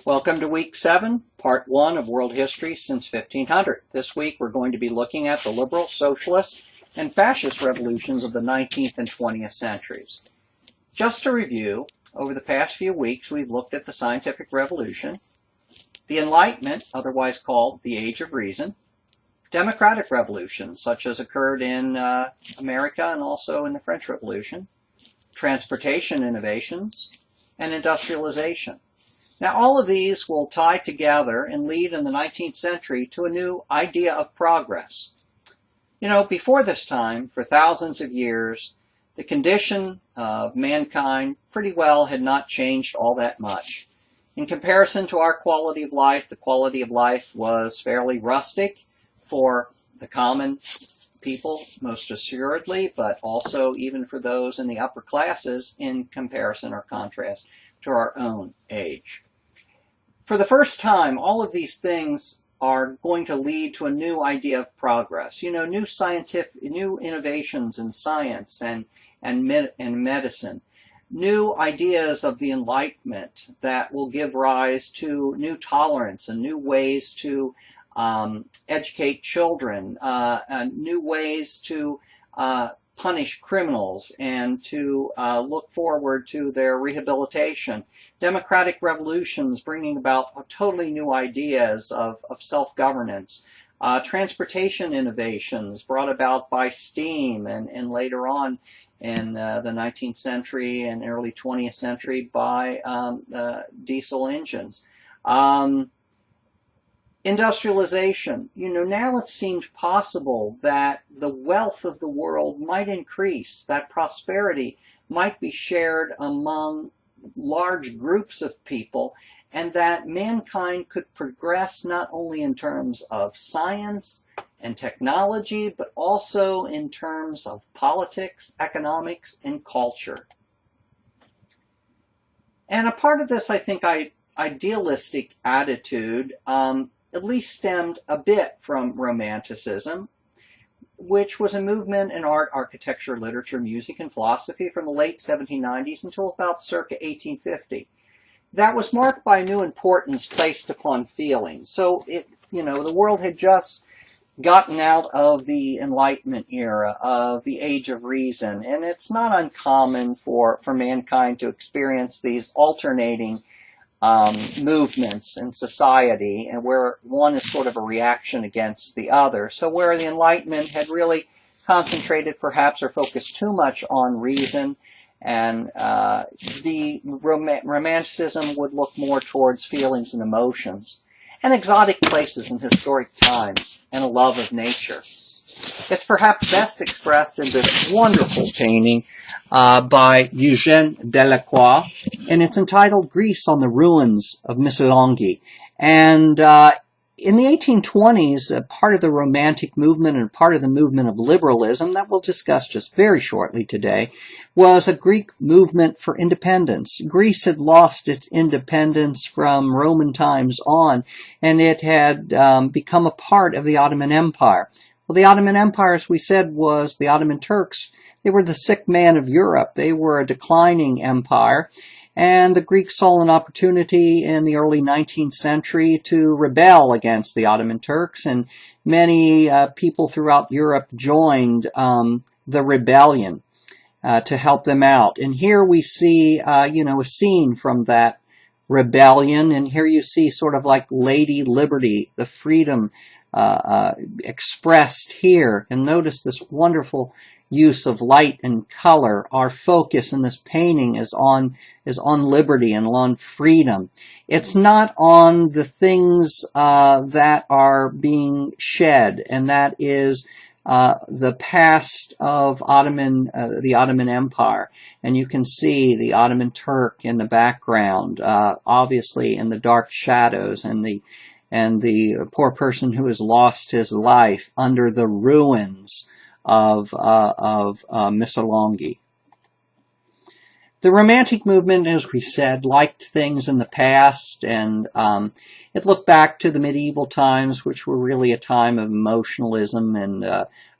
Welcome to Week 7, Part 1 of World History since 1500. This week we're going to be looking at the liberal, socialist, and fascist revolutions of the 19th and 20th centuries. Just to review, over the past few weeks we've looked at the Scientific Revolution, the Enlightenment, otherwise called the Age of Reason, democratic revolutions such as occurred in America and also in the French Revolution, transportation innovations, and industrialization. Now, all of these will tie together and lead in the 19th century to a new idea of progress. You know, before this time, for thousands of years, the condition of mankind pretty well had not changed all that much. In comparison to our quality of life, the quality of life was fairly rustic for the common people, most assuredly, but also even for those in the upper classes in comparison or contrast to our own age. For the first time, all of these things are going to lead to a new idea of progress. You know, new innovations in science and medicine, new ideas of the Enlightenment that will give rise to new tolerance and new ways to educate children, new ways to punish criminals and to look forward to their rehabilitation. Democratic revolutions bringing about totally new ideas of self-governance. Transportation innovations brought about by steam and later on in the 19th century and early 20th century by diesel engines. Industrialization. You know, now it seemed possible that the wealth of the world might increase, that prosperity might be shared among large groups of people, and that mankind could progress not only in terms of science and technology, but also in terms of politics, economics, and culture. And a part of this, I think, idealistic attitude at least stemmed a bit from Romanticism, which was a movement in art, architecture, literature, music, and philosophy from the late 1790s until about circa 1850. That was marked by a new importance placed upon feeling. So, the world had just gotten out of the Enlightenment era, of the Age of Reason, and it's not uncommon for mankind to experience these alternating movements in society, and where one is sort of a reaction against the other. So where the Enlightenment had really concentrated perhaps or focused too much on reason, and the Romanticism would look more towards feelings and emotions, and exotic places and historic times, and a love of nature. It's perhaps best expressed in this wonderful painting by Eugène Delacroix, and it's entitled Greece on the Ruins of Missolonghi. And in the 1820s, part of the Romantic movement and part of the movement of liberalism that we'll discuss just very shortly today was a Greek movement for independence. Greece had lost its independence from Roman times on, and it had become a part of the Ottoman Empire. Well, the Ottoman Empire, as we said, was the Ottoman Turks. They were the sick man of Europe. They were a declining empire. And the Greeks saw an opportunity in the early 19th century to rebel against the Ottoman Turks. And many people throughout Europe joined the rebellion to help them out. And here we see, a scene from that rebellion. And here you see sort of like Lady Liberty, the freedom expressed here. And notice this wonderful use of light and color. Our focus in this painting is on liberty and on freedom. It's not on the things that are being shed, and that is the past of the Ottoman Empire. And you can see the Ottoman Turk in the background, obviously in the dark shadows, and the poor person who has lost his life under the ruins of Missolonghi. The Romantic movement, as we said, liked things in the past, and it It looked back to the medieval times, which were really a time of emotionalism and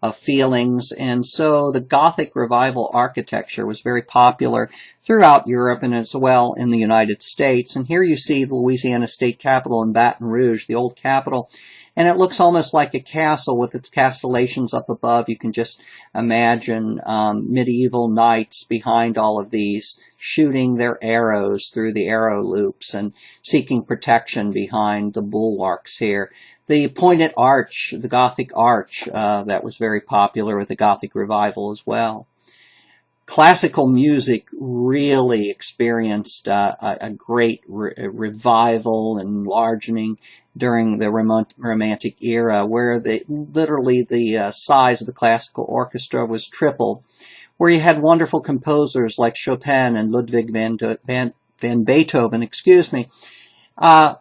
of feelings, and so the Gothic Revival architecture was very popular throughout Europe and as well in the United States. And here you see the Louisiana State Capitol in Baton Rouge, the old Capitol, and it looks almost like a castle with its castellations up above. You can just imagine medieval knights behind all of these, shooting their arrows through the arrow loops and seeking protection behind the bulwarks here. The pointed arch, the Gothic arch, that was very popular with the Gothic Revival as well. Classical music really experienced a great revival and enlarging during the Romantic era, where literally the size of the classical orchestra was tripled, where you had wonderful composers like Chopin and Ludwig van Beethoven.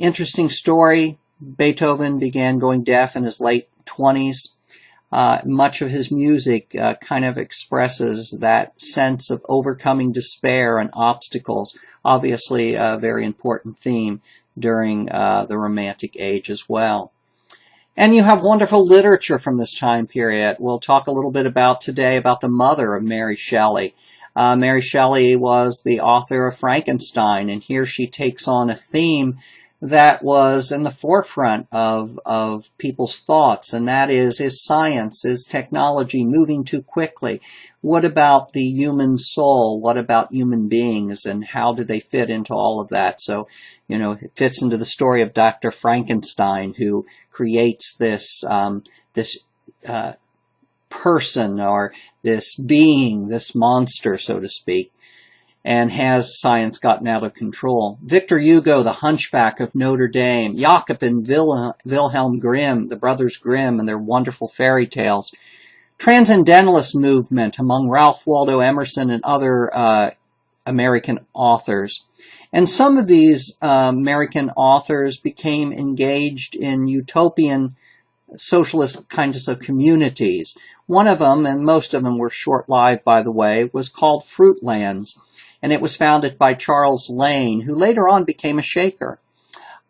Interesting story. Beethoven began going deaf in his late 20s. Much of his music kind of expresses that sense of overcoming despair and obstacles, obviously a very important theme during the Romantic age as well. And you have wonderful literature from this time period. We'll talk a little bit about today about the mother of Mary Shelley. Mary Shelley was the author of Frankenstein, and here she takes on a theme that was in the forefront of people's thoughts, and that is science, is technology moving too quickly? What about the human soul? What about human beings, and how do they fit into all of that? So, it fits into the story of Dr. Frankenstein, who creates this person, or this being, this monster, so to speak. And has science gotten out of control? Victor Hugo, The Hunchback of Notre Dame, Jakob and Wilhelm Grimm, the Brothers Grimm and their wonderful fairy tales. Transcendentalist movement among Ralph Waldo Emerson and other American authors. And some of these American authors became engaged in utopian socialist kinds of communities. One of them, and most of them were short-lived by the way, was called Fruitlands. And it was founded by Charles Lane, who later on became a Shaker.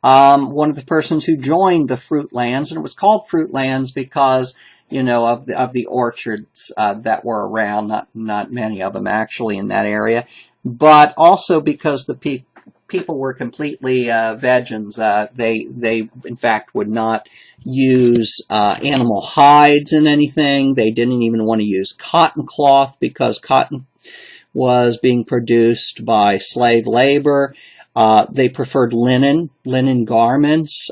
One of the persons who joined the Fruitlands, and it was called Fruitlands because, of the orchards that were around, not many of them actually in that area, but also because the people were completely vegans. They in fact would not use animal hides in anything. They didn't even want to use cotton cloth because cotton was being produced by slave labor. They preferred linen garments.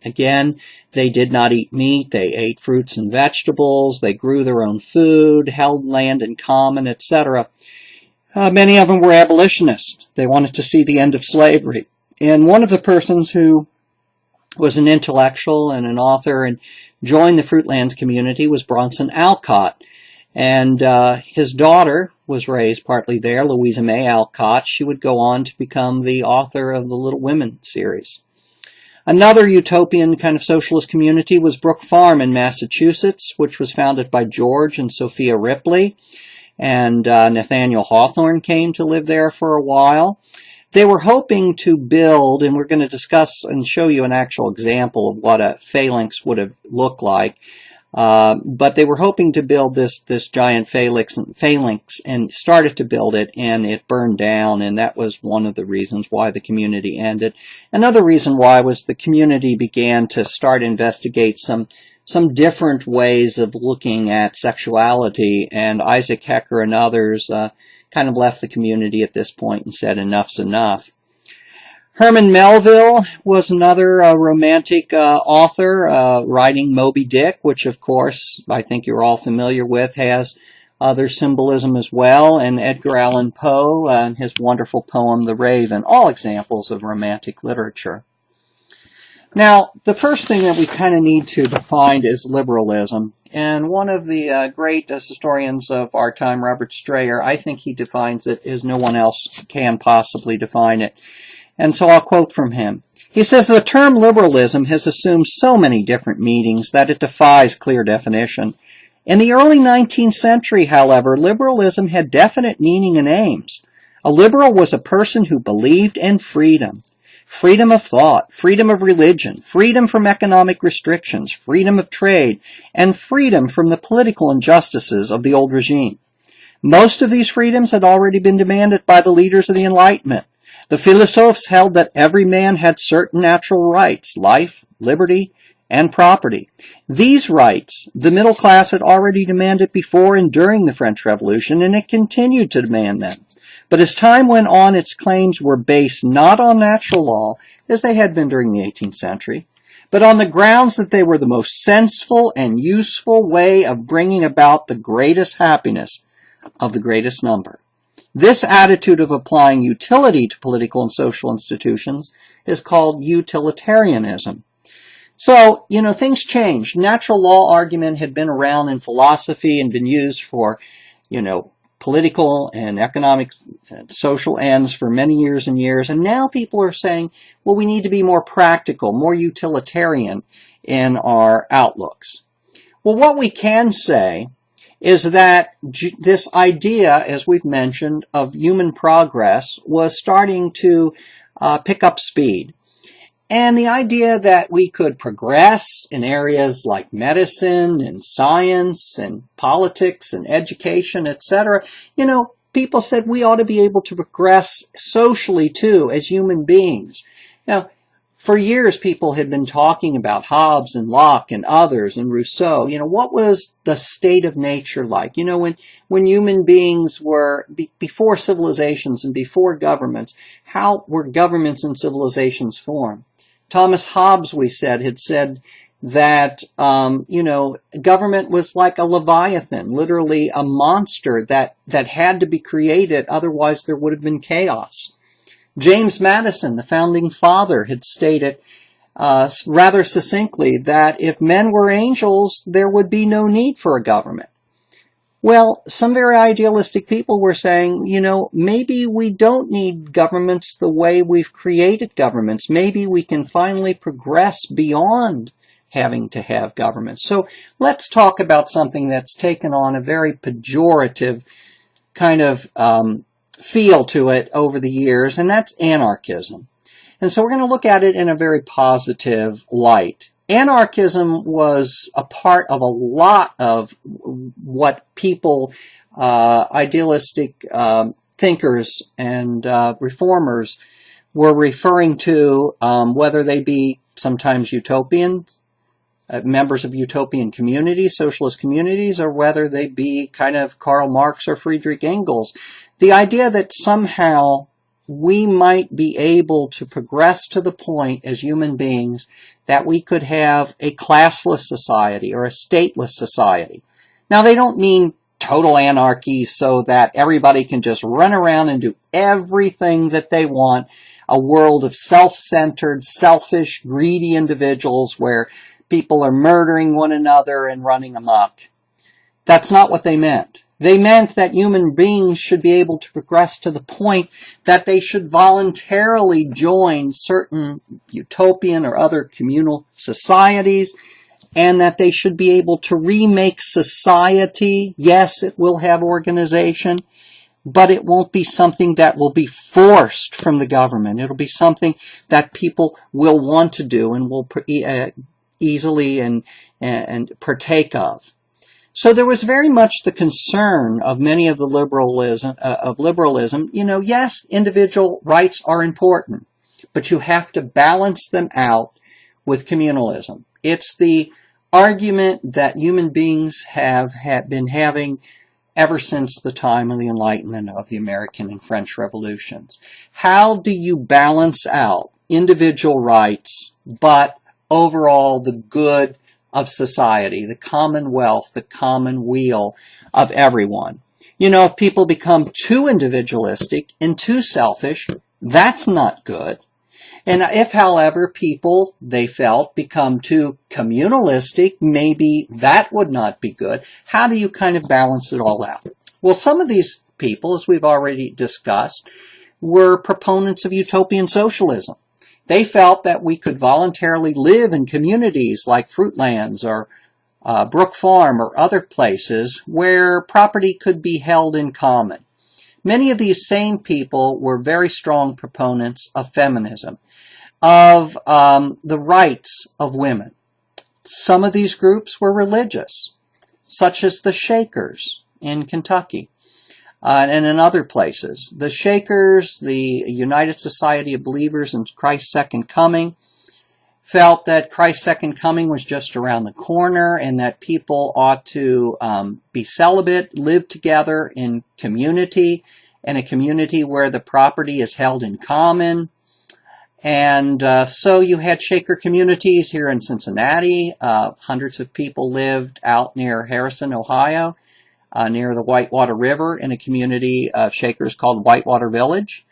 Again, they did not eat meat. They ate fruits and vegetables. They grew their own food, held land in common, etc. Many of them were abolitionists. They wanted to see the end of slavery. And one of the persons who was an intellectual and an author and joined the Fruitlands community was Bronson Alcott. And his daughter was raised partly there, Louisa May Alcott. She would go on to become the author of the Little Women series. Another utopian kind of socialist community was Brook Farm in Massachusetts, which was founded by George and Sophia Ripley. And Nathaniel Hawthorne came to live there for a while. They were hoping to build, and we're going to discuss and show you an actual example of what a phalanx would have looked like. But they were hoping to build this giant phalanx and started to build it, and it burned down, and that was one of the reasons why the community ended. Another reason why was the community began to start investigate some different ways of looking at sexuality, and Isaac Hecker and others kind of left the community at this point and said enough's enough. Herman Melville was another romantic author, writing Moby Dick, which of course I think you're all familiar with, has other symbolism as well, and Edgar Allan Poe and his wonderful poem The Raven, all examples of romantic literature. Now, the first thing that we kind of need to define is liberalism. And one of the great historians of our time, Robert Strayer, I think he defines it as no one else can possibly define it. And so I'll quote from him. He says, "The term liberalism has assumed so many different meanings that it defies clear definition. In the early 19th century, however, liberalism had definite meaning and aims. A liberal was a person who believed in freedom. freedom of thought, freedom of religion, freedom from economic restrictions, freedom of trade, and freedom from the political injustices of the old regime. Most of these freedoms had already been demanded by the leaders of the Enlightenment. The philosophes held that every man had certain natural rights, life, liberty, and property. These rights, the middle class had already demanded before and during the French Revolution, and it continued to demand them. But as time went on, its claims were based not on natural law, as they had been during the 18th century, but on the grounds that they were the most sensible and useful way of bringing about the greatest happiness of the greatest number. This attitude of applying utility to political and social institutions is called utilitarianism. So, things changed. Natural law argument had been around in philosophy and been used for, political and economic and social ends for many years and years. And now people are saying, well, we need to be more practical, more utilitarian in our outlooks. Well, what we can say is that this idea, as we've mentioned, of human progress was starting to pick up speed. And the idea that we could progress in areas like medicine and science and politics and education, etc., people said we ought to be able to progress socially too as human beings. Now, for years people had been talking about Hobbes and Locke and others and Rousseau. What was the state of nature like? When human beings were, before civilizations and before governments, how were governments and civilizations formed? Thomas Hobbes, we said, had said that, government was like a leviathan, literally a monster that had to be created, otherwise there would have been chaos. James Madison, the founding father, had stated rather succinctly that if men were angels, there would be no need for a government. Well, some very idealistic people were saying, maybe we don't need governments the way we've created governments. Maybe we can finally progress beyond having to have governments. So let's talk about something that's taken on a very pejorative kind of feel to it over the years, and that's anarchism. And so we're going to look at it in a very positive light. Anarchism was a part of a lot of what people, idealistic thinkers and reformers were referring to, whether they be sometimes utopians, members of utopian communities, socialist communities, or whether they be kind of Karl Marx or Friedrich Engels. The idea that somehow we might be able to progress to the point as human beings that we could have a classless society or a stateless society. Now, they don't mean total anarchy so that everybody can just run around and do everything that they want, a world of self-centered, selfish, greedy individuals where people are murdering one another and running amok. That's not what they meant. They meant that human beings should be able to progress to the point that they should voluntarily join certain utopian or other communal societies, and that they should be able to remake society. Yes, it will have organization, but it won't be something that will be forced from the government. It'll be something that people will want to do and will easily and partake of. So there was very much the concern of many of the liberalism. Yes, individual rights are important, but you have to balance them out with communalism. It's the argument that human beings have been having ever since the time of the Enlightenment, of the American and French revolutions. How do you balance out individual rights, but overall the good of society, the commonwealth, the common weal of everyone? If people become too individualistic and too selfish, that's not good. And if, however, people, they felt, become too communalistic, maybe that would not be good. How do you kind of balance it all out? Well, some of these people, as we've already discussed, were proponents of utopian socialism. They felt that we could voluntarily live in communities like Fruitlands or Brook Farm or other places where property could be held in common. Many of these same people were very strong proponents of feminism, of the rights of women. Some of these groups were religious, such as the Shakers in Kentucky and in other places. The Shakers, the United Society of Believers in Christ's Second Coming, felt that Christ's second coming was just around the corner and that people ought to be celibate, live together in community, and a community where the property is held in common. And so you had Shaker communities here in Cincinnati. Hundreds of people lived out near Harrison, Ohio, near the Whitewater River in a community of Shakers called Whitewater Village.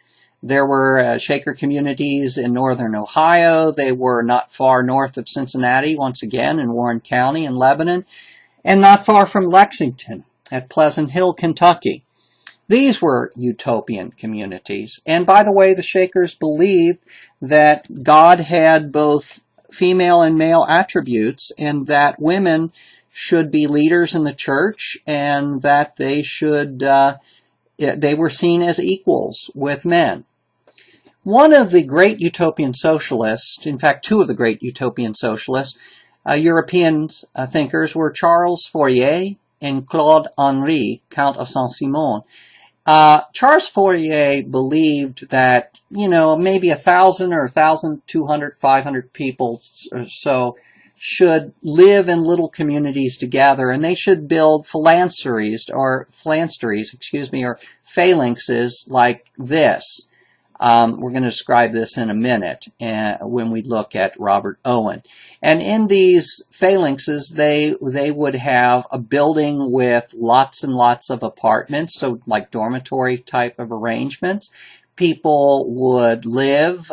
There were Shaker communities in northern Ohio. They were not far north of Cincinnati, once again, in Warren County in Lebanon, and not far from Lexington at Pleasant Hill, Kentucky. These were utopian communities. And by the way, the Shakers believed that God had both female and male attributes and that women should be leaders in the church and that they were seen as equals with men. One of the great utopian socialists, in fact, two of the great utopian socialists, European thinkers were Charles Fourier and Claude Henri, Count of Saint-Simon. Charles Fourier believed that, maybe 1,000 or 1,200, 500 people or so should live in little communities together, and they should build phalansteries, or phalanxes like this. We're going to describe this in a minute when we look at Robert Owen. And in these phalanxes, they would have a building with lots and lots of apartments, so like dormitory type of arrangements. People would live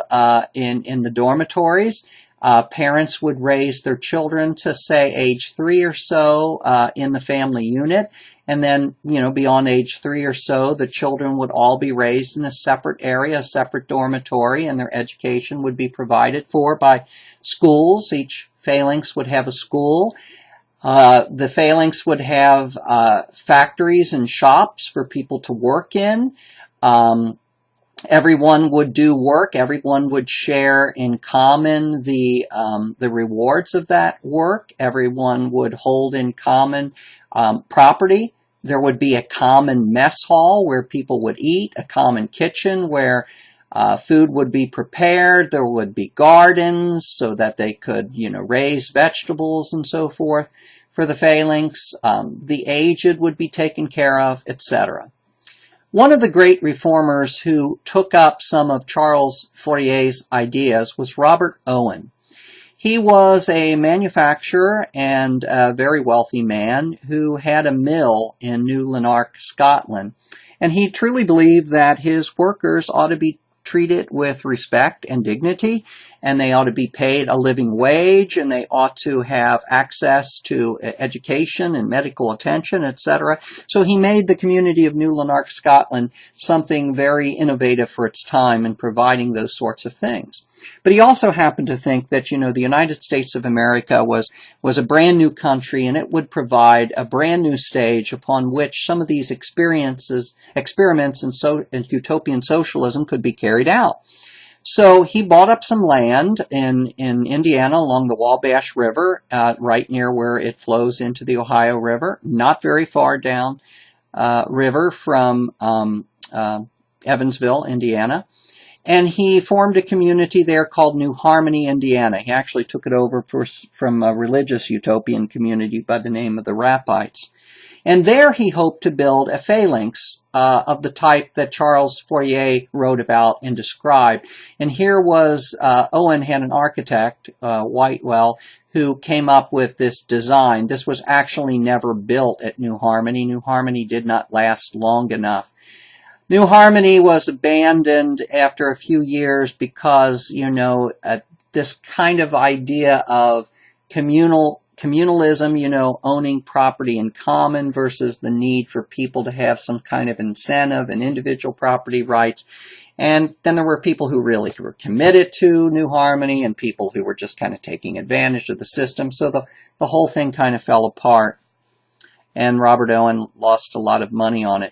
in the dormitories. Parents would raise their children to, say, age 3 or so in the family unit. And then, beyond age 3 or so, the children would all be raised in a separate area, a separate dormitory, and their education would be provided for by schools. Each phalanx would have a school. The phalanx would have factories and shops for people to work in. Everyone would do work. Everyone would share in common the rewards of that work. Everyone would hold in common property. There would be a common mess hall where people would eat, a common kitchen where food would be prepared. There would be gardens so that they could, raise vegetables and so forth for the phalanx. The aged would be taken care of, etc. One of the great reformers who took up some of Charles Fourier's ideas was Robert Owen. He was a manufacturer and a very wealthy man who had a mill in New Lanark, Scotland. And he truly believed that his workers ought to be treated with respect and dignity, and they ought to be paid a living wage, and they ought to have access to education and medical attention, etc. So he made the community of New Lanark, Scotland, something very innovative for its time in providing those sorts of things. But he also happened to think that, the United States of America was a brand new country, and it would provide a brand new stage upon which some of these experiments in utopian socialism could be carried out. So he bought up some land in Indiana along the Wabash River, right near where it flows into the Ohio River, not very far down river from Evansville, Indiana. And he formed a community there called New Harmony, Indiana. He actually took it over from a religious utopian community by the name of the Rappites. And there he hoped to build a phalanx of the type that Charles Fourier wrote about and described. And here was, Owen had an architect, Whitewell, who came up with this design. This was actually never built at New Harmony. New Harmony did not last long enough. New Harmony was abandoned after a few years because, this kind of idea of communalism, owning property in common versus the need for people to have some kind of incentive and individual property rights. And then there were people who really were committed to New Harmony and people who were just kind of taking advantage of the system. So the whole thing kind of fell apart. And Robert Owen lost a lot of money on it.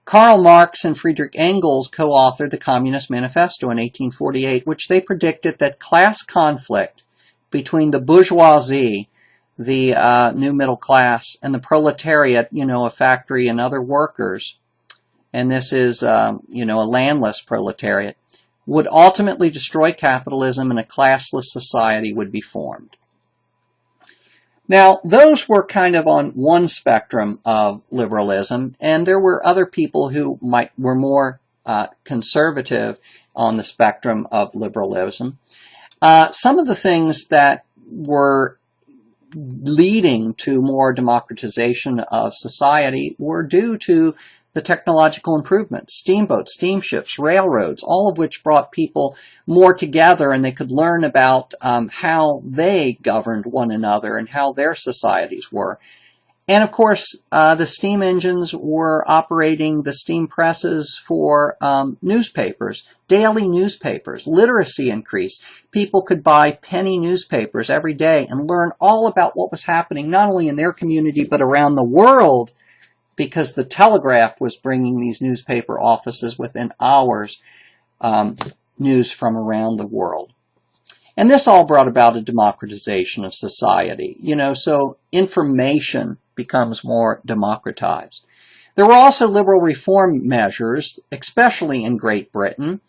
Karl Marx and Friedrich Engels co-authored the Communist Manifesto in 1848, which they predicted that class conflict between the bourgeoisie, the new middle class, and the proletariat, a factory and other workers, and this is, a landless proletariat, would ultimately destroy capitalism and a classless society would be formed. Now, those were kind of on one spectrum of liberalism, and there were other people who were more conservative on the spectrum of liberalism. Some of the things that were leading to more democratization of society were due to the technological improvements, steamboats, steamships, railroads, all of which brought people more together, and they could learn about how they governed one another and how their societies were. And of course, the steam engines were operating the steam presses for newspapers, daily newspapers. Literacy increased. People could buy penny newspapers every day and learn all about what was happening, not only in their community, but around the world, because the telegraph was bringing these newspaper offices within hours news from around the world. And this all brought about a democratization of society. So information becomes more democratized. There were also liberal reform measures, especially in Great Britain.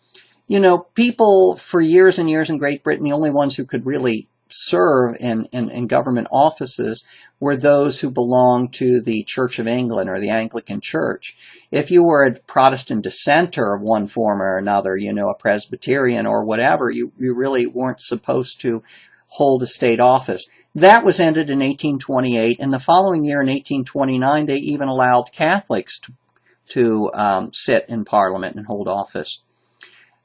People for years and years in Great Britain, the only ones who could really serve in government offices were those who belonged to the Church of England or the Anglican Church. If you were a Protestant dissenter of one form or another, a Presbyterian or whatever, you really weren't supposed to hold a state office. That was ended in 1828, and the following year in 1829 they even allowed Catholics to sit in Parliament and hold office.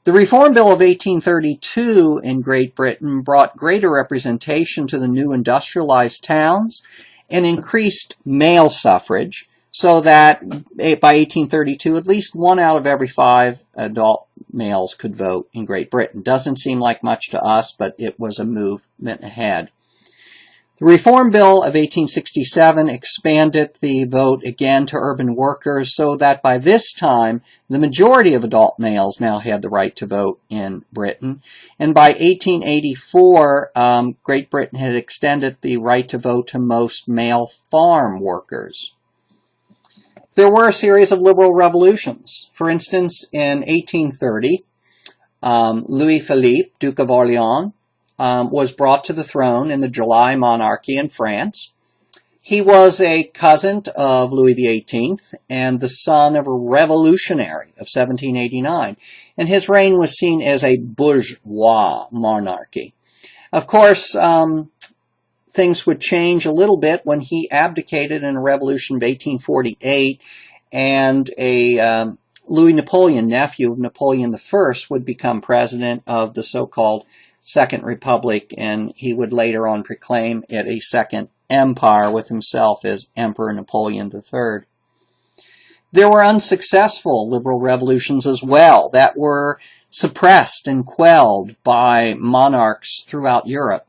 The Reform Bill of 1832 in Great Britain brought greater representation to the new industrialized towns and increased male suffrage, so that by 1832 at least 1 out of every 5 adult males could vote in Great Britain. Doesn't seem like much to us, but it was a movement ahead. The Reform Bill of 1867 expanded the vote again to urban workers, so that by this time the majority of adult males now had the right to vote in Britain. And by 1884, Great Britain had extended the right to vote to most male farm workers. There were a series of liberal revolutions. For instance, in 1830, Louis Philippe, Duke of Orleans, was brought to the throne in the July monarchy in France. He was a cousin of Louis XVIII and the son of a revolutionary of 1789, and his reign was seen as a bourgeois monarchy. Of course, things would change a little bit when he abdicated in a revolution of 1848, and Louis Napoleon, nephew of Napoleon I, would become president of the so-called Second Republic, and he would later on proclaim it a second empire with himself as Emperor Napoleon III. There were unsuccessful liberal revolutions as well that were suppressed and quelled by monarchs throughout Europe.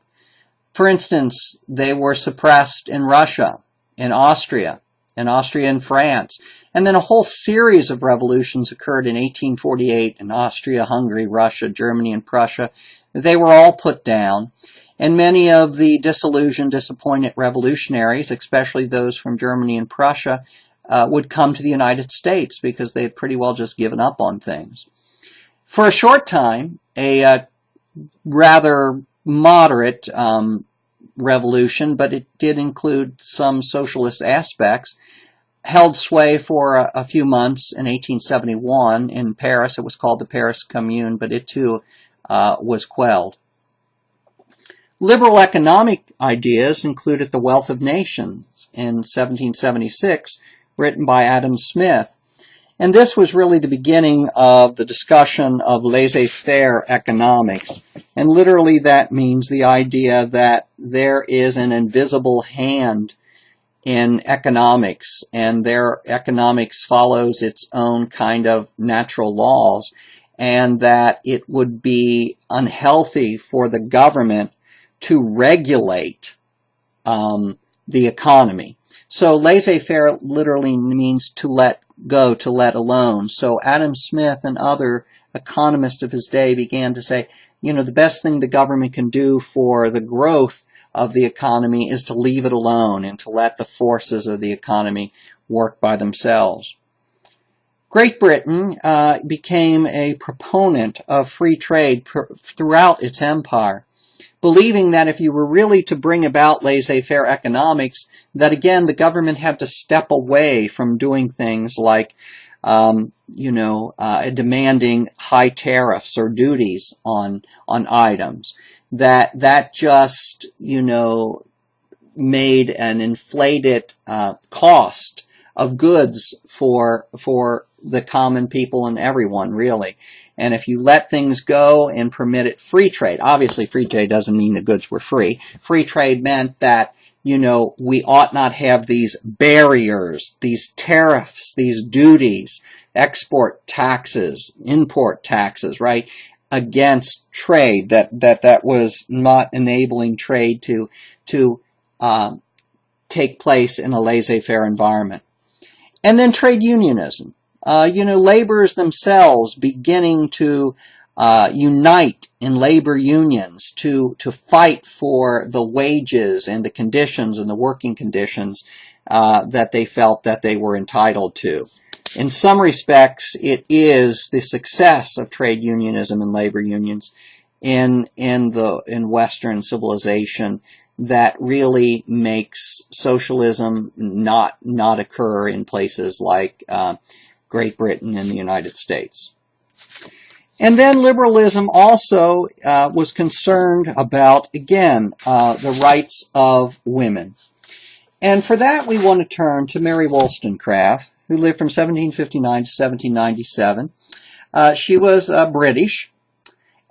For instance, they were suppressed in Russia, in Austria and France. And then a whole series of revolutions occurred in 1848 in Austria, Hungary, Russia, Germany, and Prussia. They were all put down. And many of the disillusioned, disappointed revolutionaries, especially those from Germany and Prussia, would come to the United States because they had pretty well just given up on things. For a short time, a rather moderate revolution, but it did include some socialist aspects, held sway for a few months in 1871 in Paris. It was called the Paris Commune, but it too was quelled. Liberal economic ideas included The Wealth of Nations in 1776, written by Adam Smith. And this was really the beginning of the discussion of laissez-faire economics. And literally that means the idea that there is an invisible hand in economics, and their economics follows its own kind of natural laws, and that it would be unhealthy for the government to regulate the economy. So laissez-faire literally means to let go to let alone. So Adam Smith and other economists of his day began to say, the best thing the government can do for the growth of the economy is to leave it alone and to let the forces of the economy work by themselves. Great Britain became a proponent of free trade throughout its empire, believing that if you were really to bring about laissez-faire economics, that again the government had to step away from doing things like demanding high tariffs or duties on items. That just made an inflated cost of goods for the common people and everyone, really. And if you let things go and permitted free trade, obviously free trade doesn't mean the goods were free. Free trade meant that, we ought not have these barriers, these tariffs, these duties, export taxes, import taxes, right, against trade, that was not enabling trade to take place in a laissez-faire environment. And then trade unionism. Laborers themselves beginning to unite in labor unions to fight for the wages and the conditions and the working conditions that they felt that they were entitled to. In some respects, it is the success of trade unionism and labor unions in Western civilization that really makes socialism not occur in places like Great Britain and the United States. And then liberalism also was concerned about, again, the rights of women. And for that, we want to turn to Mary Wollstonecraft, who lived from 1759 to 1797. She was British,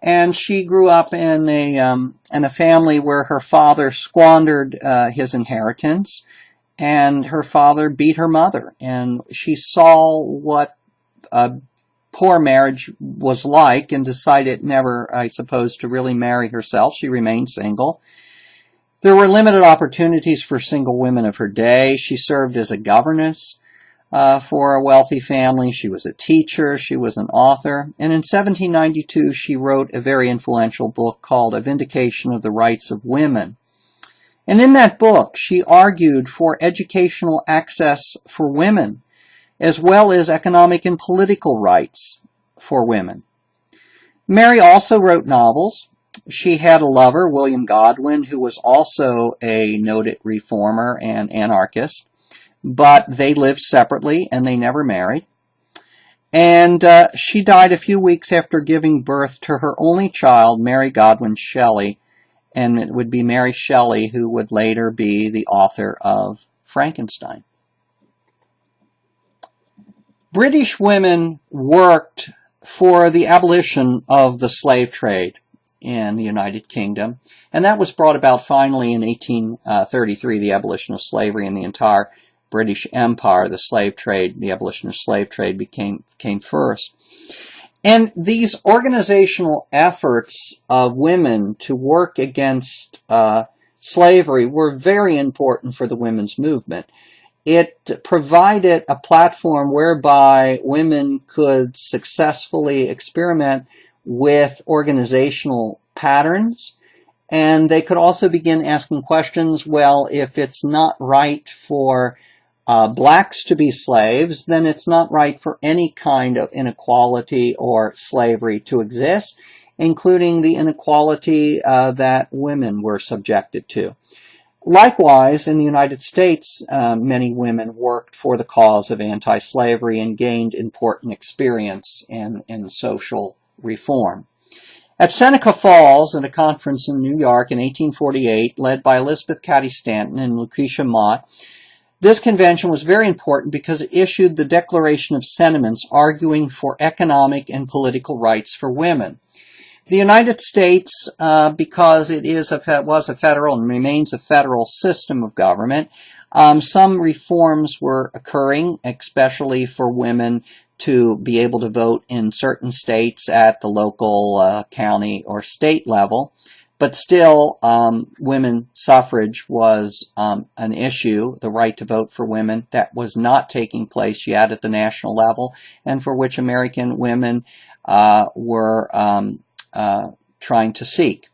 and she grew up in a family where her father squandered his inheritance, and her father beat her mother. And she saw what a poor marriage was like and decided never, I suppose, to really marry herself. She remained single. There were limited opportunities for single women of her day. She served as a governess for a wealthy family. She was a teacher. She was an author. And in 1792, she wrote a very influential book called A Vindication of the Rights of Women. And in that book, she argued for educational access for women, as well as economic and political rights for women. Mary also wrote novels. She had a lover, William Godwin, who was also a noted reformer and anarchist, but they lived separately and they never married. And she died a few weeks after giving birth to her only child, Mary Godwin Shelley, and it would be Mary Shelley who would later be the author of Frankenstein. British women worked for the abolition of the slave trade in the United Kingdom, and that was brought about finally in 1833, the abolition of slavery in the entire British Empire. The slave trade, the abolition of slave trade came first. And these organizational efforts of women to work against slavery were very important for the women's movement. It provided a platform whereby women could successfully experiment with organizational patterns, and they could also begin asking questions, well, if it's not right for blacks to be slaves, then it's not right for any kind of inequality or slavery to exist, including the inequality that women were subjected to. Likewise, in the United States, many women worked for the cause of anti-slavery and gained important experience in social reform. At Seneca Falls, at a conference in New York in 1848, led by Elizabeth Cady Stanton and Lucretia Mott, this convention was very important because it issued the Declaration of Sentiments arguing for economic and political rights for women. The United States, because it was a federal and remains a federal system of government, some reforms were occurring, especially for women to be able to vote in certain states at the local, county, or state level. But still, women suffrage was an issue, the right to vote for women, that was not taking place yet at the national level, and for which American women were trying to seek.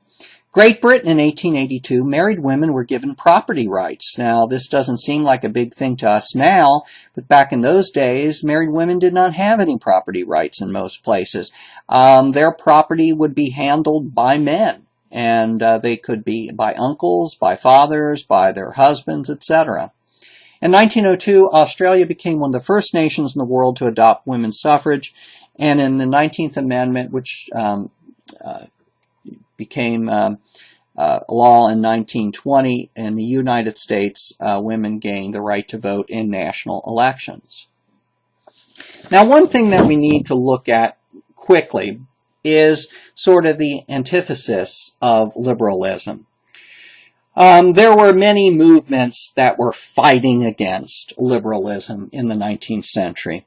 Great Britain in 1882, married women were given property rights. Now, this doesn't seem like a big thing to us now, but back in those days, married women did not have any property rights in most places. Their property would be handled by men, and they could be by uncles, by fathers, by their husbands, etc. In 1902, Australia became one of the first nations in the world to adopt women's suffrage, and in the 19th Amendment, which became law in 1920, in the United States, women gained the right to vote in national elections. Now, one thing that we need to look at quickly is sort of the antithesis of liberalism. There were many movements that were fighting against liberalism in the 19th century.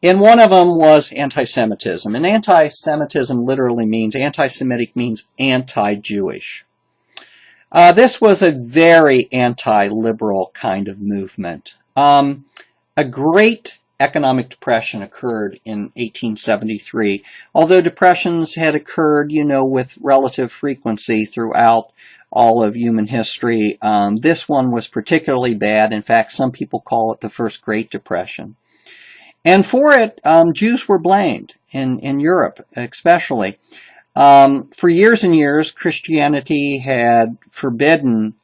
And one of them was anti-Semitism. And anti-Semitism literally means, anti-Semitic means anti-Jewish. This was a very anti-liberal kind of movement. A great economic depression occurred in 1873. Although depressions had occurred, with relative frequency throughout all of human history, this one was particularly bad. In fact, some people call it the first Great Depression. And for it, Jews were blamed, in Europe especially. For years and years, Christianity had forbidden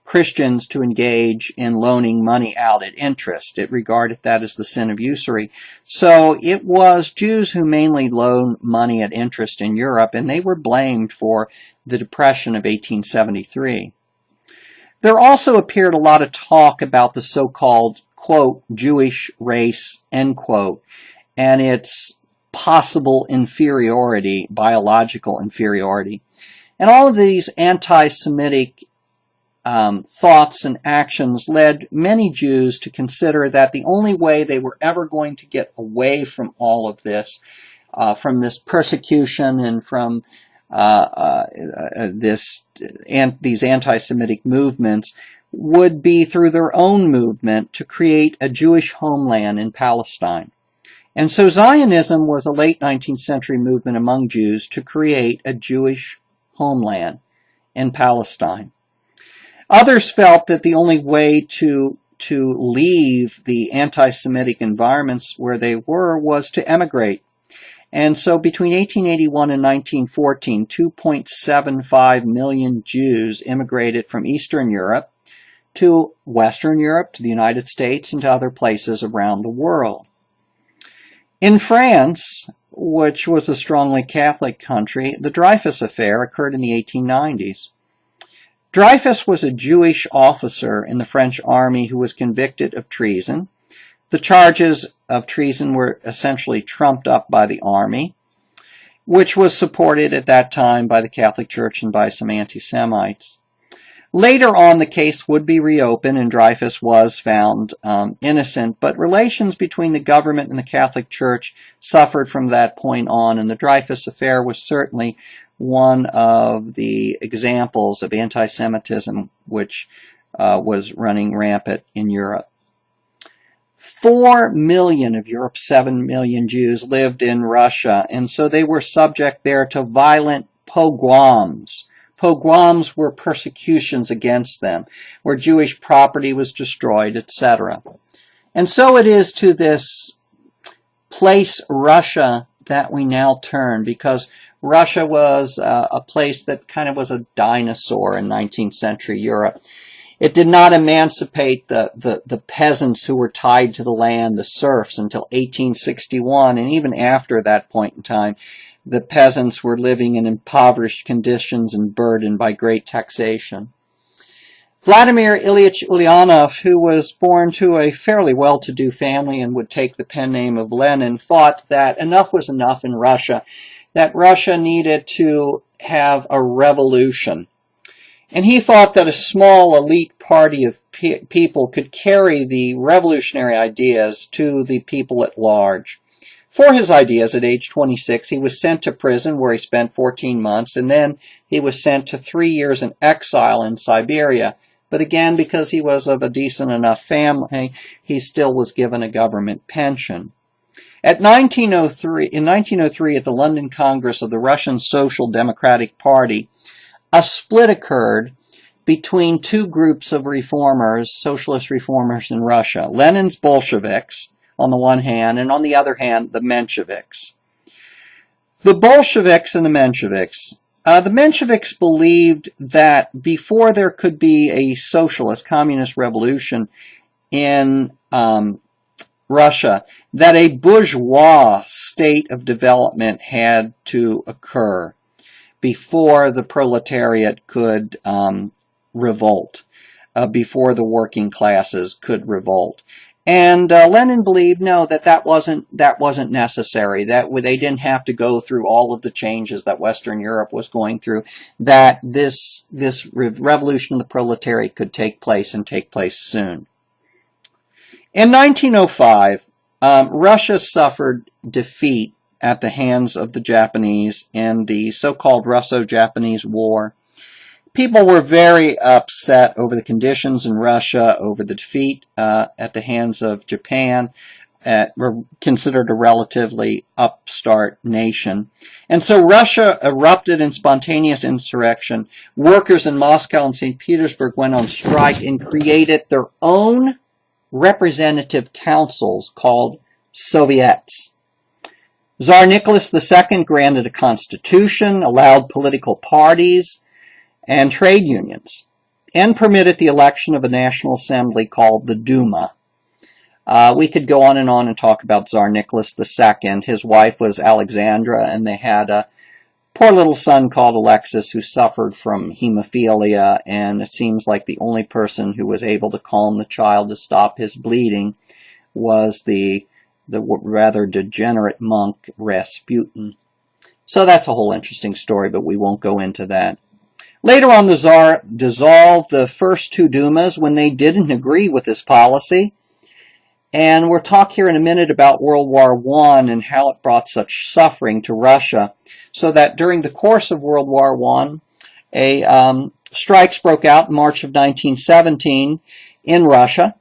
Christians to engage in loaning money out at interest. It regarded that as the sin of usury. So it was Jews who mainly loaned money at interest in Europe, and they were blamed for the Depression of 1873. There also appeared a lot of talk about the so-called, quote, Jewish race, end quote, and its possible inferiority, biological inferiority. And all of these anti-Semitic thoughts and actions led many Jews to consider that the only way they were ever going to get away from all of this, from this persecution and from these anti-Semitic movements, would be through their own movement to create a Jewish homeland in Palestine. And so Zionism was a late 19th century movement among Jews to create a Jewish homeland in Palestine. Others felt that the only way to leave the anti-Semitic environments where they were was to emigrate. And so between 1881 and 1914, 2.75 million Jews immigrated from Eastern Europe to Western Europe, to the United States, and to other places around the world. In France, which was a strongly Catholic country, the Dreyfus Affair occurred in the 1890s. Dreyfus was a Jewish officer in the French army who was convicted of treason. The charges of treason were essentially trumped up by the army, which was supported at that time by the Catholic Church and by some anti-Semites. Later on, the case would be reopened and Dreyfus was found innocent, but relations between the government and the Catholic Church suffered from that point on, and the Dreyfus Affair was certainly one of the examples of anti-Semitism which was running rampant in Europe. 4 million of Europe's 7 million Jews lived in Russia, and so they were subject there to violent pogroms. Pogroms were persecutions against them, where Jewish property was destroyed, etc. And so it is to this place, Russia, that we now turn, because Russia was a place that kind of was a dinosaur in 19th century Europe. It did not emancipate the peasants who were tied to the land, the serfs, until 1861, and even after that point in time, the peasants were living in impoverished conditions and burdened by great taxation. Vladimir Ilyich Ulyanov, who was born to a fairly well-to-do family and would take the pen name of Lenin, thought that enough was enough in Russia, that Russia needed to have a revolution. And he thought that a small elite party of people could carry the revolutionary ideas to the people at large. for his ideas at age 26. He was sent to prison where he spent 14 months, and then he was sent to 3 years in exile in Siberia. But again, because he was of a decent enough family, he still was given a government pension. In 1903, at the London Congress of the Russian Social Democratic Party, a split occurred between two groups of reformers, socialist reformers in Russia. Lenin's Bolsheviks, on the one hand, and on the other hand, the Mensheviks. The Bolsheviks and the Mensheviks believed that before there could be a socialist, communist revolution in Russia, that a bourgeois state of development had to occur before the proletariat could revolt, before the working classes could revolt. And Lenin believed, no, that wasn't necessary. That they didn't have to go through all of the changes that Western Europe was going through. That this revolution of the proletariat could take place and take place soon. In 1905, Russia suffered defeat at the hands of the Japanese in the so-called Russo-Japanese War. People were very upset over the conditions in Russia, over the defeat at the hands of Japan, were considered a relatively upstart nation. And so Russia erupted in spontaneous insurrection. Workers in Moscow and St. Petersburg went on strike and created their own representative councils called Soviets. Tsar Nicholas II granted a constitution, allowed political parties and trade unions, and permitted the election of a national assembly called the Duma. We could go on and talk about Tsar Nicholas II. His wife was Alexandra, and they had a poor little son called Alexis who suffered from hemophilia, and it seems like the only person who was able to calm the child to stop his bleeding was the rather degenerate monk Rasputin. So that's a whole interesting story, but we won't go into that. Later on, the Tsar dissolved the first two Dumas when they didn't agree with his policy. And we'll talk here in a minute about World War I and how it brought such suffering to Russia, so that during the course of World War I, strikes broke out in March of 1917 in Russia,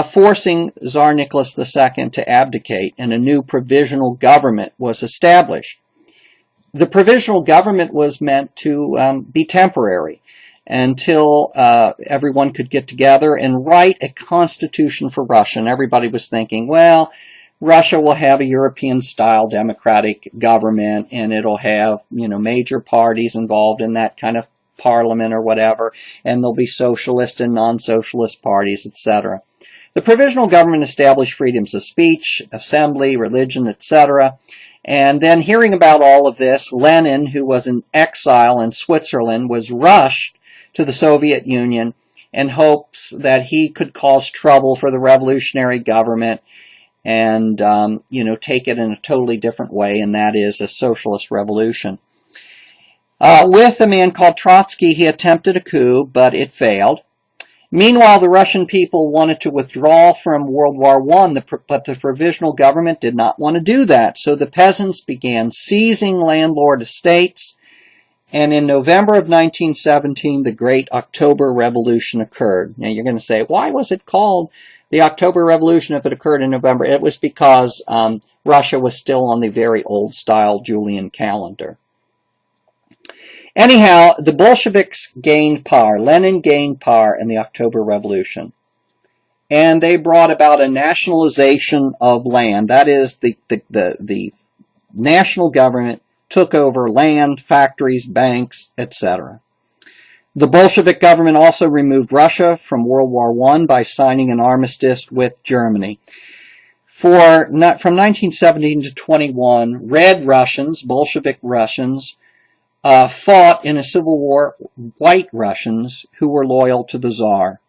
forcing Tsar Nicholas II to abdicate, and a new provisional government was established. The provisional government was meant to be temporary until everyone could get together and write a constitution for Russia. And everybody was thinking, well, Russia will have a European-style democratic government, and it'll have, major parties involved in that kind of parliament or whatever, and there'll be socialist and non-socialist parties, etc. The provisional government established freedoms of speech, assembly, religion, etc. And then hearing about all of this, Lenin, who was in exile in Switzerland, was rushed to the Soviet Union in hopes that he could cause trouble for the revolutionary government and, take it in a totally different way, and that is a socialist revolution. With a man called Trotsky, he attempted a coup, but it failed. Meanwhile, the Russian people wanted to withdraw from World War I, but the provisional government did not want to do that. So the peasants began seizing landlord estates, and in November of 1917, the Great October Revolution occurred. Now you're going to say, why was it called the October Revolution if it occurred in November? It was because Russia was still on the very old-style Julian calendar. Anyhow, the Bolsheviks gained power. Lenin gained power in the October Revolution. And they brought about a nationalization of land. That is, the national government took over land, factories, banks, etc. The Bolshevik government also removed Russia from World War I by signing an armistice with Germany. From 1917 to 21, Red Russians, Bolshevik Russians, fought in a civil war white Russians who were loyal to the Tsar.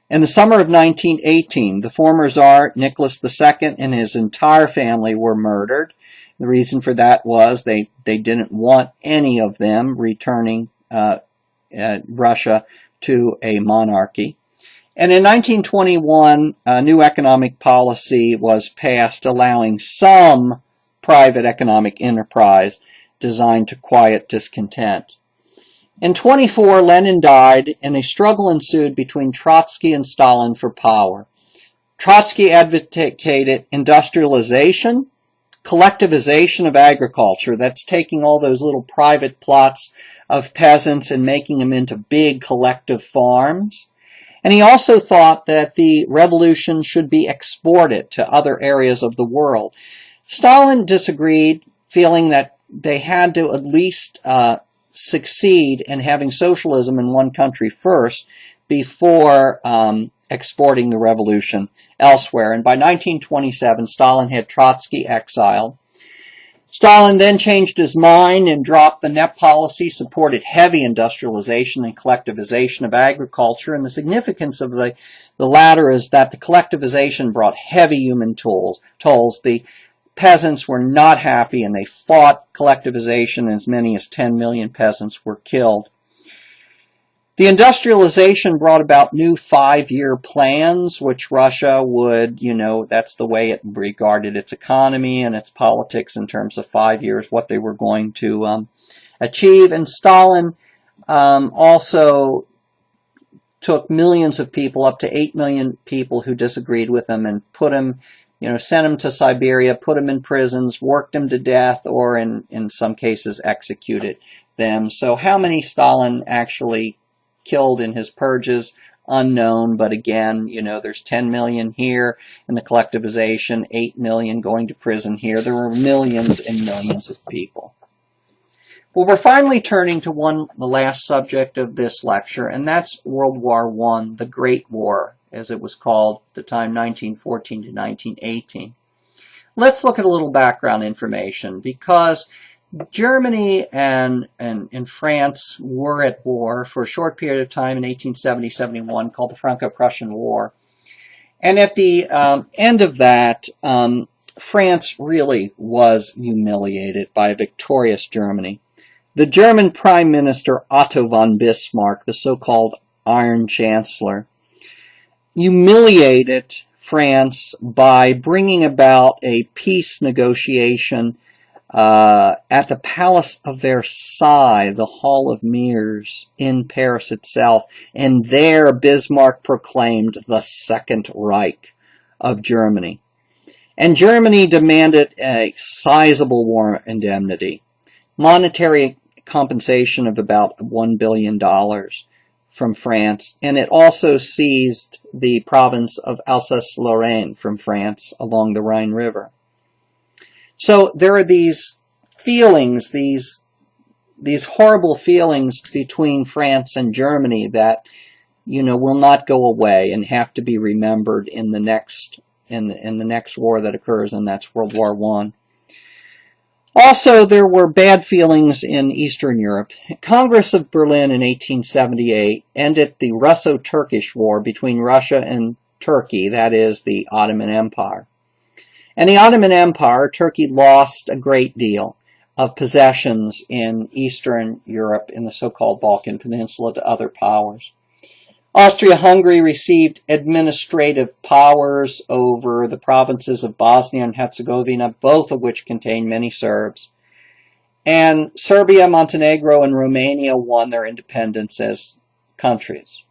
In the summer of 1918, the former Tsar Nicholas II and his entire family were murdered. The reason for that was they didn't want any of them returning Russia to a monarchy. And in 1921, a new economic policy was passed allowing some private economic enterprise designed to quiet discontent. In 1924, Lenin died, and a struggle ensued between Trotsky and Stalin for power. Trotsky advocated industrialization, collectivization of agriculture. That's taking all those little private plots of peasants and making them into big collective farms. And he also thought that the revolution should be exported to other areas of the world. Stalin disagreed, feeling that they had to at least succeed in having socialism in one country first before exporting the revolution elsewhere. And by 1927, Stalin had Trotsky exiled. Stalin then changed his mind and dropped the NEP policy, supported heavy industrialization and collectivization of agriculture. And the significance of the latter is that the collectivization brought heavy human tolls. The peasants were not happy, and they fought collectivization. As many as 10 million peasants were killed. The industrialization brought about new 5-year plans, which Russia would, that's the way it regarded its economy and its politics in terms of 5 years, what they were going to achieve. And Stalin also took millions of people, up to 8 million people who disagreed with him, and put him, sent them to Siberia, put them in prisons, worked them to death, or in some cases executed them. So how many Stalin actually killed in his purges, unknown, but again, there's 10 million here in the collectivization, 8 million going to prison here. There were millions and millions of people. Well, we're finally turning to the last subject of this lecture, and that's World War I, the Great War, as it was called at the time, 1914 to 1918. Let's look at a little background information, because Germany and France were at war for a short period of time in 1870-71 called the Franco-Prussian War. And at the end of that, France really was humiliated by a victorious Germany. The German Prime Minister Otto von Bismarck, the so-called Iron Chancellor, humiliated France by bringing about a peace negotiation at the Palace of Versailles, the Hall of Mirrors in Paris itself, and there Bismarck proclaimed the Second Reich of Germany. And Germany demanded a sizable war indemnity, monetary compensation of about $1 billion from France, and it also seized the province of Alsace-Lorraine from France along the Rhine River. So there are these feelings, these horrible feelings between France and Germany that, will not go away and have to be remembered in the next war that occurs, and that's World War I. Also, there were bad feelings in Eastern Europe. Congress of Berlin in 1878 ended the Russo-Turkish War between Russia and Turkey, that is, the Ottoman Empire. And the Ottoman Empire, Turkey lost a great deal of possessions in Eastern Europe, in the so-called Balkan Peninsula, to other powers. Austria-Hungary received administrative powers over the provinces of Bosnia and Herzegovina, both of which contained many Serbs. And Serbia, Montenegro, and Romania won their independence as countries.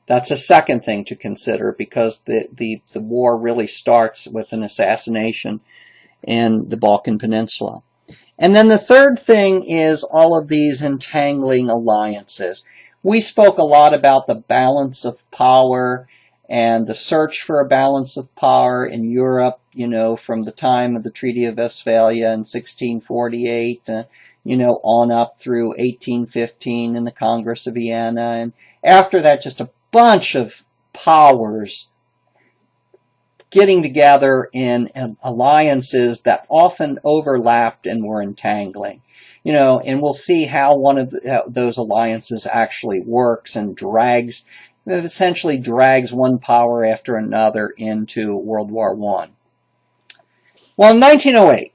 That's a second thing to consider, because the war really starts with an assassination in the Balkan Peninsula. And then the third thing is all of these entangling alliances. We spoke a lot about the balance of power and the search for a balance of power in Europe, from the time of the Treaty of Westphalia in 1648, on up through 1815 in the Congress of Vienna. And after that, just a bunch of powers getting together in alliances that often overlapped and were entangling. And we'll see how one of those alliances actually works and essentially drags one power after another into World War I. Well, in 1908,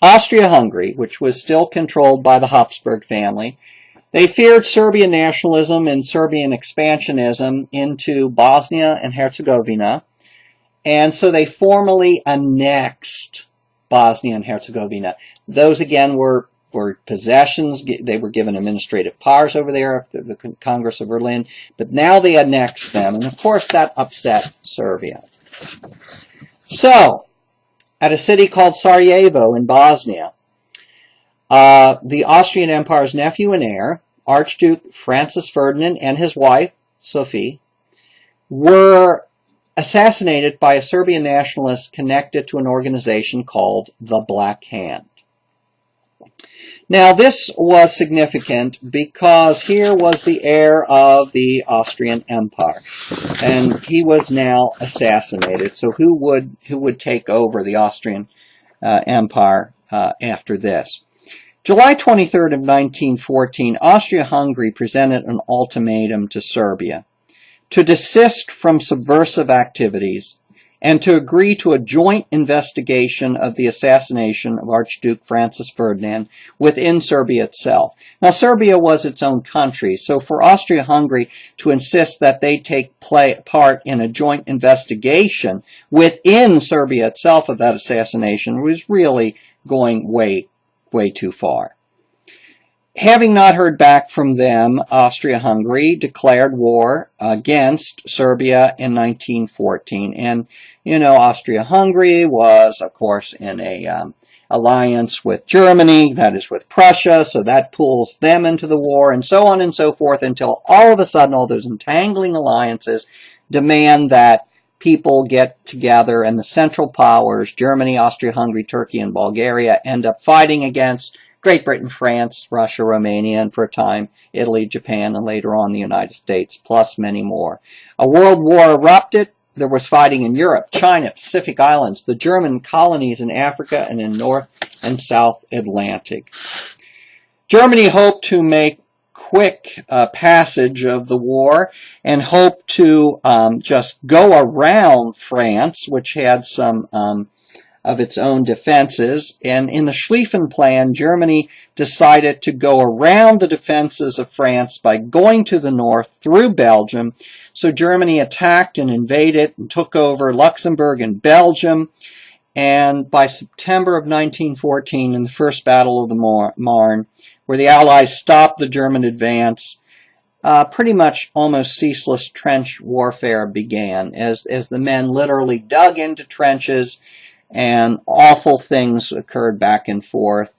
Austria-Hungary, which was still controlled by the Habsburg family, They feared Serbian nationalism and Serbian expansionism into Bosnia and Herzegovina, and so they formally annexed Bosnia and Herzegovina. Those, again, were possessions. They were given administrative powers over there after the Congress of Berlin, but now they annexed them, and of course that upset Serbia. So, at a city called Sarajevo in Bosnia, the Austrian Empire's nephew and heir, Archduke Francis Ferdinand, and his wife, Sophie, were assassinated by a Serbian nationalist connected to an organization called the Black Hand. Now, this was significant because here was the heir of the Austrian Empire, and he was now assassinated. So who would take over the Austrian Empire after this? July 23rd of 1914, Austria-Hungary presented an ultimatum to Serbia to desist from subversive activities and to agree to a joint investigation of the assassination of Archduke Francis Ferdinand within Serbia itself. Now, Serbia was its own country, so for Austria-Hungary to insist that they take part in a joint investigation within Serbia itself of that assassination was really going way too far. Having not heard back from them, Austria-Hungary declared war against Serbia in 1914. And, you know, Austria-Hungary was, of course, in a alliance with Germany, that is with Prussia, so that pulls them into the war, and so on and so forth, until all of a sudden all those entangling alliances demand that people get together, and the Central Powers, Germany, Austria-Hungary, Turkey, and Bulgaria, end up fighting against Great Britain, France, Russia, Romania, and for a time, Italy, Japan, and later on the United States, plus many more. A world war erupted. There was fighting in Europe, China, Pacific Islands, the German colonies in Africa, and in North and South Atlantic. Germany hoped to make quick passage of the war and hoped to just go around France, which had some of its own defenses. And in the Schlieffen Plan, Germany decided to go around the defenses of France by going to the north through Belgium. So Germany attacked and invaded and took over Luxembourg and Belgium. And by September of 1914, in the First Battle of the Marne, where the Allies stopped the German advance, pretty much almost ceaseless trench warfare began as the men literally dug into trenches, and awful things occurred back and forth.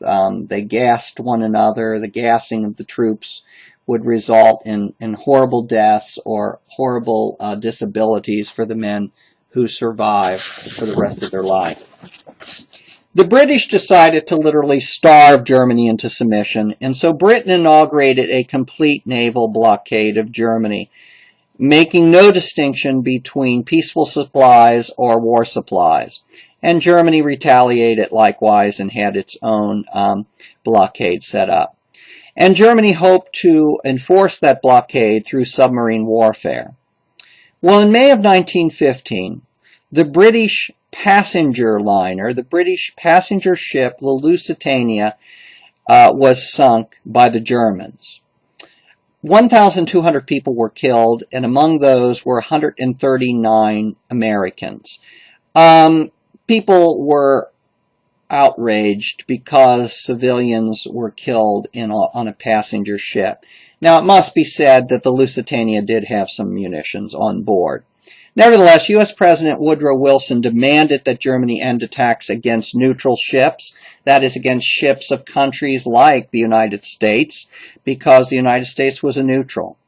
They gassed one another. The gassing of the troops would result in horrible deaths or horrible disabilities for the men who survived for the rest of their life. The British decided to literally starve Germany into submission, and so Britain inaugurated a complete naval blockade of Germany, making no distinction between peaceful supplies or war supplies. And Germany retaliated likewise and had its own blockade set up. And Germany hoped to enforce that blockade through submarine warfare. Well, in May of 1915, the British passenger liner, the British passenger ship, the Lusitania, was sunk by the Germans. 1,200 people were killed, and among those were 139 Americans. People were outraged because civilians were killed on a passenger ship. Now, it must be said that the Lusitania did have some munitions on board. Nevertheless, U.S. President Woodrow Wilson demanded that Germany end attacks against neutral ships, that is, against ships of countries like the United States, because the United States was a neutral.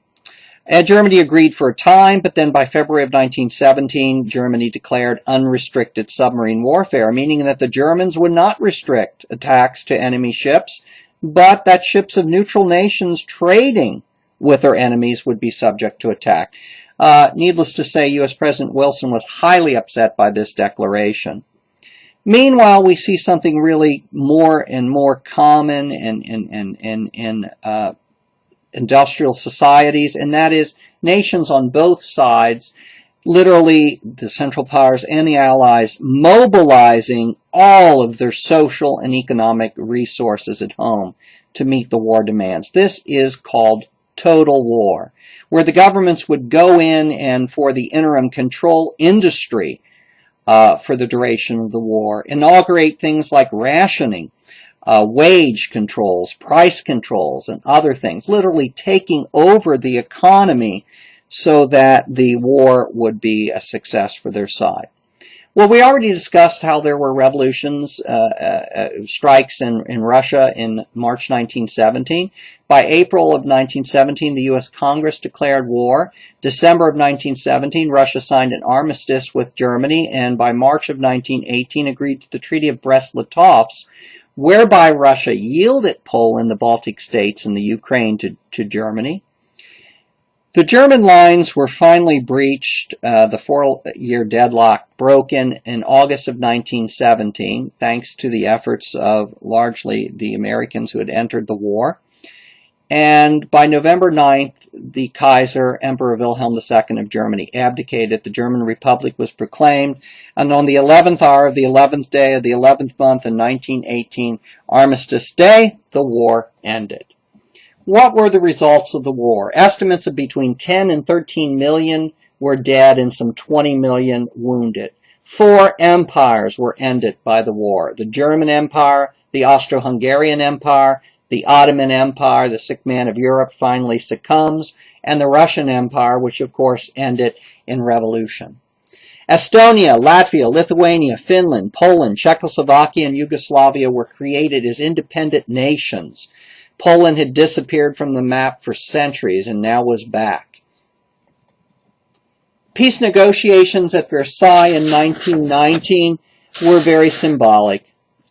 Germany agreed for a time, but then by February of 1917, Germany declared unrestricted submarine warfare, meaning that the Germans would not restrict attacks to enemy ships, but that ships of neutral nations trading with their enemies would be subject to attack. Needless to say, U.S. President Wilson was highly upset by this declaration. Meanwhile, we see something really more and more common in industrial societies, and that is nations on both sides, literally the Central Powers and the Allies, mobilizing all of their social and economic resources at home to meet the war demands. This is called total war, where the governments would go in and, for the interim, control industry for the duration of the war, inaugurate things like rationing, wage controls, price controls, and other things, literally taking over the economy so that the war would be a success for their side. Well, we already discussed how there were revolutions, strikes in Russia in March 1917. By April of 1917, the U.S. Congress declared war. December of 1917, Russia signed an armistice with Germany, and by March of 1918 agreed to the Treaty of Brest-Litovsk, whereby Russia yielded Poland, the Baltic states, and the Ukraine to Germany. The German lines were finally breached, the 4-year deadlock broken in August of 1917, thanks to the efforts of largely the Americans who had entered the war. And by November 9th, the Kaiser, Emperor Wilhelm II of Germany, abdicated. The German Republic was proclaimed. And on the 11th hour of the 11th day of the 11th month in 1918, Armistice Day, the war ended. What were the results of the war? Estimates of between 10 and 13 million were dead and some 20 million wounded. 4 empires were ended by the war. The German Empire, the Austro-Hungarian Empire, the Ottoman Empire, the sick man of Europe, finally succumbs, and the Russian Empire, which of course ended in revolution. Estonia, Latvia, Lithuania, Finland, Poland, Czechoslovakia, and Yugoslavia were created as independent nations. Poland had disappeared from the map for centuries and now was back. Peace negotiations at Versailles in 1919 were very symbolic.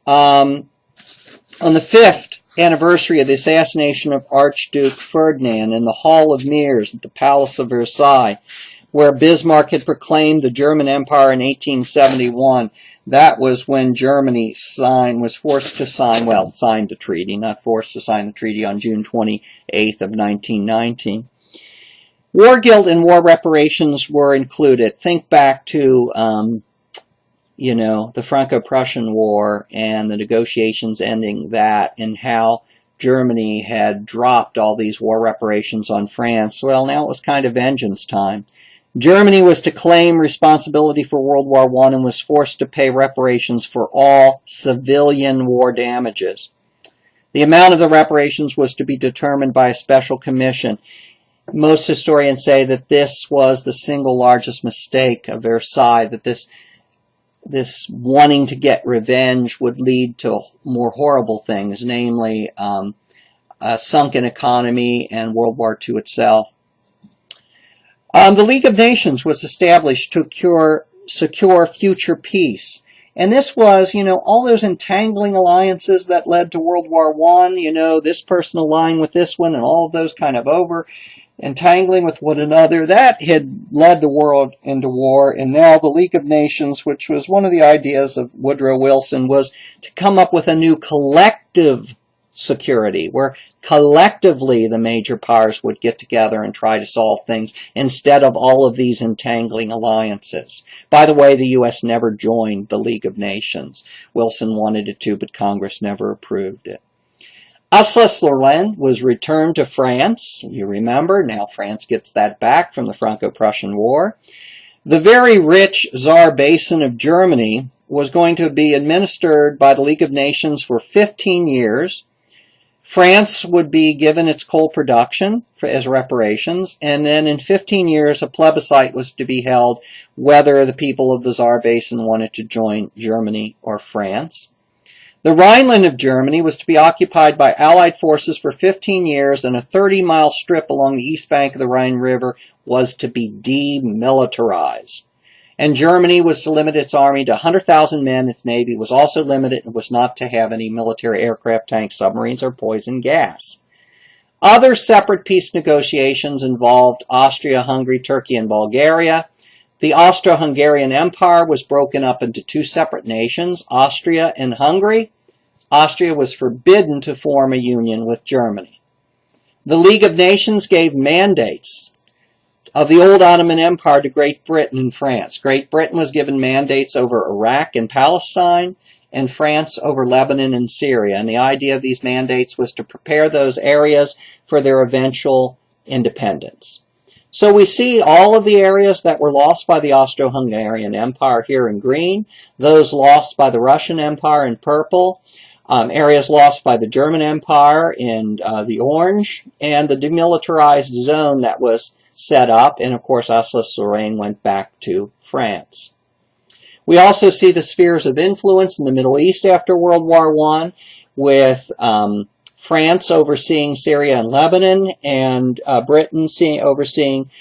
On the 5th anniversary of the assassination of Archduke Ferdinand in the Hall of Mirrors at the Palace of Versailles, where Bismarck had proclaimed the German Empire in 1871, that was when Germany was forced to sign, well, signed the treaty, not forced to sign the treaty on June 28th of 1919. War guilt and war reparations were included. Think back to, the Franco-Prussian War and the negotiations ending that, and how Germany had dropped all these war reparations on France. Well, now it was kind of vengeance time. Germany was to claim responsibility for World War I and was forced to pay reparations for all civilian war damages. The amount of the reparations was to be determined by a special commission. Most historians say that this was the single largest mistake of Versailles, that this wanting to get revenge would lead to more horrible things, namely a sunken economy and World War II itself. The League of Nations was established to secure future peace. And this was, all those entangling alliances that led to World War I, this person allying with this one and all of those kind of entangling with one another, that had led the world into war. And now the League of Nations, which was one of the ideas of Woodrow Wilson, was to come up with a new collective security, where collectively the major powers would get together and try to solve things instead of all of these entangling alliances. By the way, the U.S. never joined the League of Nations. Wilson wanted it to, but Congress never approved it. Alsace-Lorraine was returned to France. You remember, now France gets that back from the Franco-Prussian War. The very rich Saar Basin of Germany was going to be administered by the League of Nations for 15 years. France would be given its coal production as reparations, and then in 15 years a plebiscite was to be held whether the people of the Saar Basin wanted to join Germany or France. The Rhineland of Germany was to be occupied by Allied forces for 15 years, and a 30-mile strip along the east bank of the Rhine River was to be demilitarized. And Germany was to limit its army to 100,000 men. Its navy was also limited and was not to have any military aircraft, tanks, submarines, or poison gas. Other separate peace negotiations involved Austria, Hungary, Turkey, and Bulgaria. The Austro-Hungarian Empire was broken up into 2 separate nations, Austria and Hungary. Austria was forbidden to form a union with Germany. The League of Nations gave mandates of the old Ottoman Empire to Great Britain and France. Great Britain was given mandates over Iraq and Palestine, and France over Lebanon and Syria. And the idea of these mandates was to prepare those areas for their eventual independence. So we see all of the areas that were lost by the Austro-Hungarian Empire here in green, those lost by the Russian Empire in purple, areas lost by the German Empire in the orange, and the demilitarized zone that was set up, and of course Alsace-Lorraine went back to France. We also see the spheres of influence in the Middle East after World War I, with France overseeing Syria and Lebanon, and Britain overseeing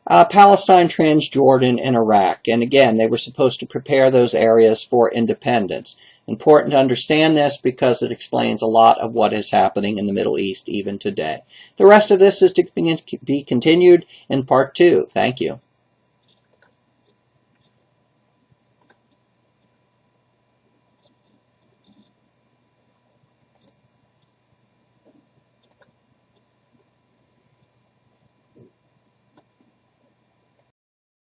Palestine, Transjordan, and Iraq. And again, they were supposed to prepare those areas for independence. Important to understand this because it explains a lot of what is happening in the Middle East even today. The rest of this is to be continued in part 2. Thank you.